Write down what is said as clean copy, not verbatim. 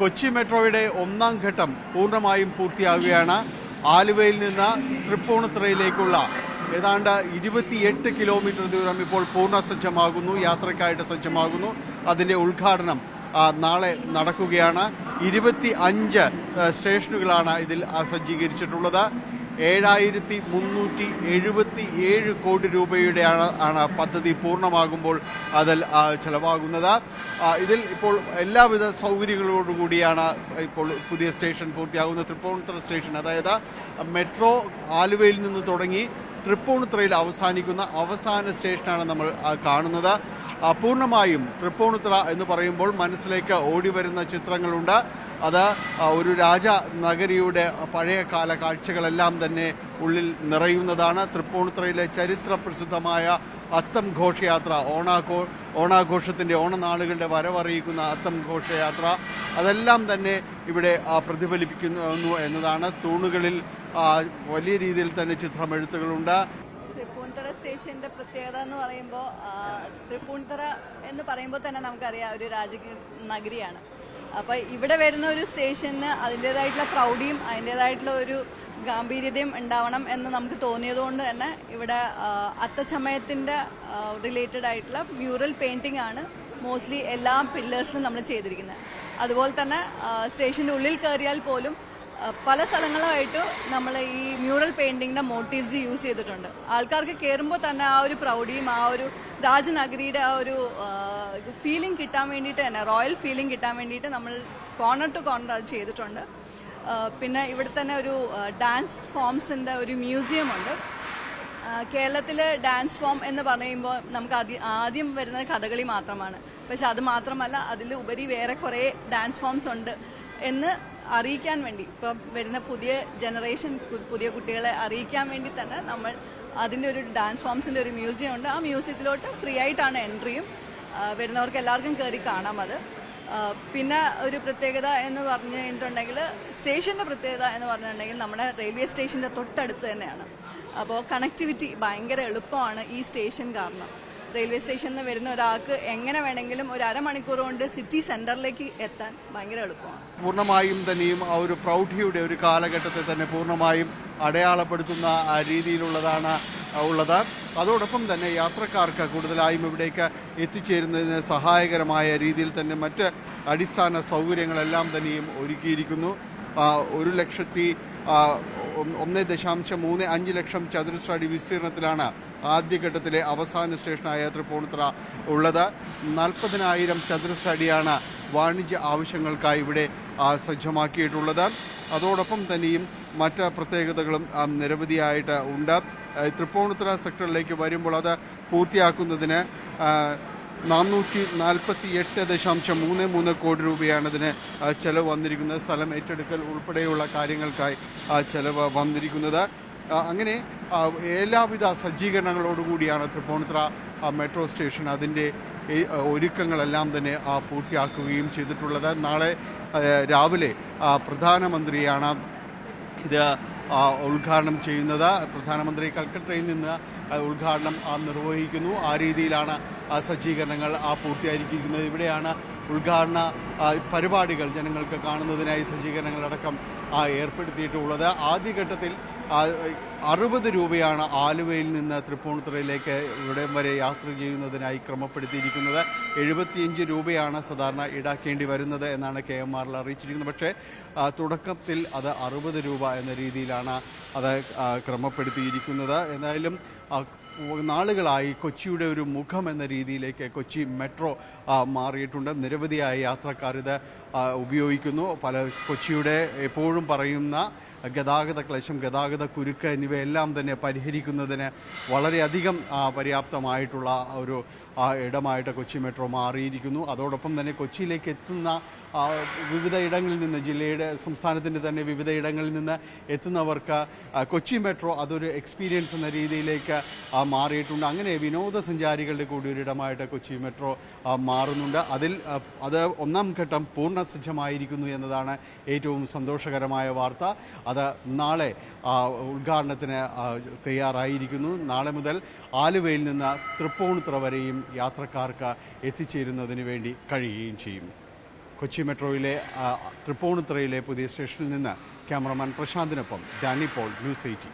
കൊച്ചി മെട്രോയുടെ ഒന്നാം ഘട്ടം പൂർണ്ണമായും പൂർത്തിയാവുകയാണ്. ആലുവയിൽ നിന്ന് തൃപ്പൂണിത്തുറയിലേക്കുള്ള ഏതാണ്ട് 28 കിലോമീറ്റർ ദൂരം ഇപ്പോൾ പൂർണ്ണസജ്ജമാകുന്നു, യാത്രയ്ക്കായിട്ട് സജ്ജമാകുന്നു. അതിൻ്റെ ഉദ്ഘാടനം നാളെ നടക്കുകയാണ്. 25 സ്റ്റേഷനുകളാണ് ഇതിൽ സജ്ജീകരിച്ചിട്ടുള്ളത്. 7377 കോടി രൂപയുടെ ആണ് പദ്ധതി പൂർണ്ണമാകുമ്പോൾ അതിൽ ചെലവാകുന്നത്. ഇതിൽ ഇപ്പോൾ എല്ലാവിധ സൗകര്യങ്ങളോടുകൂടിയാണ് ഇപ്പോൾ പുതിയ സ്റ്റേഷൻ പൂർത്തിയാകുന്ന തൃപ്പൂണിത്തുറ സ്റ്റേഷൻ. അതായത് മെട്രോ ആലുവയിൽ നിന്ന് തുടങ്ങി തൃപ്പൂണിത്തുറയിൽ അവസാനിക്കുന്ന അവസാന സ്റ്റേഷനാണ് നമ്മൾ കാണുന്നത്. പൂർണ്ണമായും തൃപ്പൂണിത്തുറ എന്ന് പറയുമ്പോൾ മനസ്സിലേക്ക് ഓടിവരുന്ന ചിത്രങ്ങളുണ്ട്. അത് ഒരു രാജനഗരിയുടെ പഴയകാല കാഴ്ചകളെല്ലാം തന്നെ ഉള്ളിൽ നിറയുന്നതാണ്. തൃപ്പൂണിത്തുറയിലെ ചരിത്ര പ്രസിദ്ധമായ അത്തം ഘോഷയാത്ര, ഓണാഘോഷത്തിൻ്റെ ഓണനാളുകളുടെ വരവറിയിക്കുന്ന അത്തം ഘോഷയാത്ര, അതെല്ലാം തന്നെ ഇവിടെ പ്രതിഫലിപ്പിക്കുന്നു എന്നതാണ്. തൂണുകളിൽ വലിയ രീതിയിൽ തന്നെ ചിത്രമെഴുത്തുകളുണ്ട്. തൃപ്പൂണിത്തുറ സ്റ്റേഷന്റെ പ്രത്യേകത എന്ന് പറയുമ്പോൾ തൃപ്പൂണിത്തുറ എന്ന് പറയുമ്പോൾ തന്നെ നമുക്കറിയാം ഒരു രാജനഗരിയാണ്. അപ്പോൾ ഇവിടെ വരുന്ന ഒരു സ്റ്റേഷന് അതിൻ്റേതായിട്ടുള്ള പ്രൗഢിയും അതിൻ്റേതായിട്ടുള്ള ഒരു ഗാംഭീര്യതയും ഉണ്ടാവണം എന്ന് നമുക്ക് തോന്നിയതുകൊണ്ട് തന്നെ ഇവിടെ അത്തച്ചമയത്തിൻ്റെ റിലേറ്റഡ് ആയിട്ടുള്ള മ്യൂറൽ പെയിൻറ്റിംഗ് ആണ് മോസ്റ്റ്ലി എല്ലാ പില്ലേഴ്സിലും നമ്മൾ ചെയ്തിരിക്കുന്നത്. അതുപോലെ തന്നെ സ്റ്റേഷൻ്റെ ഉള്ളിൽ കയറിയാൽ പോലും പല സ്ഥലങ്ങളായിട്ട് നമ്മൾ ഈ മ്യൂറൽ പെയിൻറ്റിങ്ങിൻ്റെ മോട്ടീവ്സ് യൂസ് ചെയ്തിട്ടുണ്ട്. ആൾക്കാർക്ക് കയറുമ്പോൾ തന്നെ ആ ഒരു പ്രൗഢിയും ആ ഒരു രാജനഗരിയുടെ ആ ഒരു ഫീലിംഗ് കിട്ടാൻ വേണ്ടിയിട്ട് തന്നെ, റോയൽ ഫീലിംഗ് കിട്ടാൻ വേണ്ടിയിട്ട് നമ്മൾ കോർണർ ടു കോർണർ അത് ചെയ്തിട്ടുണ്ട്. പിന്നെ ഇവിടെ തന്നെ ഒരു ഡാൻസ് ഫോംസിൻ്റെ ഒരു മ്യൂസിയം ഉണ്ട്. കേരളത്തിലെ ഡാൻസ് ഫോം എന്ന് പറയുമ്പോൾ നമുക്ക് ആദ്യം വരുന്നത് കഥകളി മാത്രമാണ്. പക്ഷെ അത് മാത്രമല്ല, അതിൽ ഉപരി വേറെ കുറേ ഡാൻസ് ഫോംസ് ഉണ്ട് എന്ന് അറിയിക്കാൻ വേണ്ടി, ഇപ്പം വരുന്ന പുതിയ ജനറേഷൻ, പുതിയ കുട്ടികളെ അറിയിക്കാൻ വേണ്ടി തന്നെ നമ്മൾ അതിൻ്റെ ഒരു ഡാൻസ് ഫോംസിൻ്റെ ഒരു മ്യൂസിയം ഉണ്ട്. ആ മ്യൂസിയത്തിലോട്ട് ഫ്രീ ആയിട്ടാണ് എൻട്രിയും. വരുന്നവർക്ക് എല്ലാവർക്കും കയറി കാണാം അത്. പിന്നെ ഒരു പ്രത്യേകത എന്ന് പറഞ്ഞു കഴിഞ്ഞിട്ടുണ്ടെങ്കിൽ, സ്റ്റേഷൻ്റെ പ്രത്യേകത എന്ന് പറഞ്ഞിട്ടുണ്ടെങ്കിൽ നമ്മുടെ റെയിൽവേ സ്റ്റേഷൻ്റെ തൊട്ടടുത്ത് തന്നെയാണ്. അപ്പോൾ കണക്ടിവിറ്റി ഭയങ്കര എളുപ്പമാണ് ഈ സ്റ്റേഷൻ കാരണം. റെയിൽവേ സ്റ്റേഷനിൽ നിന്ന് വരുന്ന ഒരാൾക്ക് എങ്ങനെ വേണമെങ്കിലും ഒരു അരമണിക്കൂർ കൊണ്ട് സിറ്റി സെൻറ്ററിലേക്ക് എത്താൻ ഭയങ്കര എളുപ്പമാണ്. പൂർണ്ണമായും തന്നെയും ആ ഒരു പ്രൗഢിയുടെ ഒരു കാലഘട്ടത്തെ തന്നെ പൂർണ്ണമായും അടയാളപ്പെടുത്തുന്ന രീതിയിലുള്ളതാണ് ഉള്ളത്. അതോടൊപ്പം തന്നെ യാത്രക്കാർക്ക് കൂടുതലായും ഇവിടേക്ക് എത്തിച്ചേരുന്നതിന് സഹായകരമായ രീതിയിൽ തന്നെ മറ്റ് അടിസ്ഥാന സൗകര്യങ്ങളെല്ലാം തന്നെയും ഒരുക്കിയിരിക്കുന്നു. 1.35 ലക്ഷം ചതുരശ്ര അടി വിസ്തീർണത്തിലാണ് ആദ്യഘട്ടത്തിലെ അവസാന സ്റ്റേഷനായ തൃപ്പൂണിത്തുറ ഉള്ളത്. 40,000 ചതുരശ്ര അടിയാണ് വാണിജ്യ ആവശ്യങ്ങൾക്കായി ഇവിടെ സജ്ജമാക്കിയിട്ടുള്ളത്. അതോടൊപ്പം തന്നെയും മറ്റ് പ്രത്യേകതകളും നിരവധിയായിട്ട് ഉണ്ട്. തൃപ്പൂണിത്തുറ സെക്ടറിലേക്ക് വരുമ്പോൾ അത് പൂർത്തിയാക്കുന്നതിന് 448.33 കോടി രൂപയാണ് ഇതിന് ചെലവ് വന്നിരിക്കുന്നത്. സ്ഥലം ഏറ്റെടുക്കൽ ഉൾപ്പെടെയുള്ള കാര്യങ്ങൾക്കായി ചെലവ് വന്നിരിക്കുന്നത്. അങ്ങനെ എല്ലാവിധ സജ്ജീകരണങ്ങളോടുകൂടിയാണ് തൃപ്പൂണിത്തുറ മെട്രോ സ്റ്റേഷൻ അതിൻ്റെ ഒരുക്കങ്ങളെല്ലാം തന്നെ പൂർത്തിയാക്കുകയും ചെയ്തിട്ടുള്ളത്. നാളെ രാവിലെ പ്രധാനമന്ത്രിയാണ് ഇത് ഉദ്ഘാടനം ചെയ്യുന്നത്. പ്രധാനമന്ത്രി കൽക്കട്ടയിൽ നിന്ന് ഉദ്ഘാടനം നിർവഹിക്കുന്നു. ആ രീതിയിലാണ് സജ്ജീകരണങ്ങൾ പൂർത്തിയായിരിക്കുന്നത്. ഇവിടെയാണ് ഉദ്ഘാടന പരിപാടികൾ ജനങ്ങൾക്ക് കാണുന്നതിനായി സജ്ജീകരണങ്ങളടക്കം ഏർപ്പെടുത്തിയിട്ടുള്ളത്. ആദ്യഘട്ടത്തിൽ 60 രൂപയാണ് ആലുവയിൽ നിന്ന് തൃപ്പൂണിത്തുറയിലേക്ക് ഇവിടെ വരെ യാത്ര ചെയ്യുന്നതിനായി ക്രമപ്പെടുത്തിയിരിക്കുന്നത്. 75 രൂപയാണ് സാധാരണ ഈടാക്കേണ്ടി വരുന്നത് എന്നാണ് KMRL അറിയിച്ചിരിക്കുന്നത്. പക്ഷേ തുടക്കത്തിൽ അത് 60 രൂപ എന്ന രീതിയിലാണ് അത് ക്രമപ്പെടുത്തിയിരിക്കുന്നത്. എന്തായാലും നാളുകളായി കൊച്ചിയുടെ ഒരു മുഖം എന്ന രീതിയിലേക്ക് കൊച്ചി മെട്രോ മാറിയിട്ടുണ്ട്. നിരവധിയായ യാത്രക്കാർ ഇത് ഉപയോഗിക്കുന്നു. കൊച്ചിയുടെ എപ്പോഴും പറയുന്ന ഗതാഗത ക്ലേശം, ഗതാഗത കുരുക്ക് എന്നിവയെല്ലാം തന്നെ പരിഹരിക്കുന്നതിന് വളരെയധികം പര്യാപ്തമായിട്ടുള്ള ഒരു ഇടമായിട്ട് കൊച്ചി മെട്രോ മാറിയിരിക്കുന്നു. അതോടൊപ്പം തന്നെ കൊച്ചിയിലേക്ക് എത്തുന്ന വിവിധ ഇടങ്ങളിൽ നിന്ന്, ജില്ലയുടെ സംസ്ഥാനത്തിൻ്റെ തന്നെ വിവിധ ഇടങ്ങളിൽ നിന്ന് എത്തുന്നവർക്ക് കൊച്ചി മെട്രോ അതൊരു എക്സ്പീരിയൻസ് എന്ന രീതിയിലേക്ക് മാറിയിട്ടുണ്ട്. അങ്ങനെ വിനോദസഞ്ചാരികളുടെ കൂടി ഒരിടമായിട്ട് കൊച്ചി മെട്രോ മാറുന്നുണ്ട്. അത് ഒന്നാം ഘട്ടം പൂർണ്ണസജ്ജമായിരിക്കുന്നു എന്നതാണ് ഏറ്റവും സന്തോഷകരമായ വാർത്ത. അത് നാളെ ഉദ്ഘാടനത്തിന് തയ്യാറായിരിക്കുന്നു. നാളെ മുതൽ ആലുവയിൽ നിന്ന് തൃപ്പൂണിത്തുറ വരെയും യാത്രക്കാർക്ക് എത്തിച്ചേരുന്നതിന് വേണ്ടി കഴിയുകയും ചെയ്യും. കൊച്ചി മെട്രോയിലെ തൃപ്പൂണിത്തുറയിലെ പുതിയ സ്റ്റേഷനിൽ നിന്ന് ക്യാമറമാൻ പ്രശാന്തിനൊപ്പം ഡാനി പോൾ, ന്യൂസ് 18.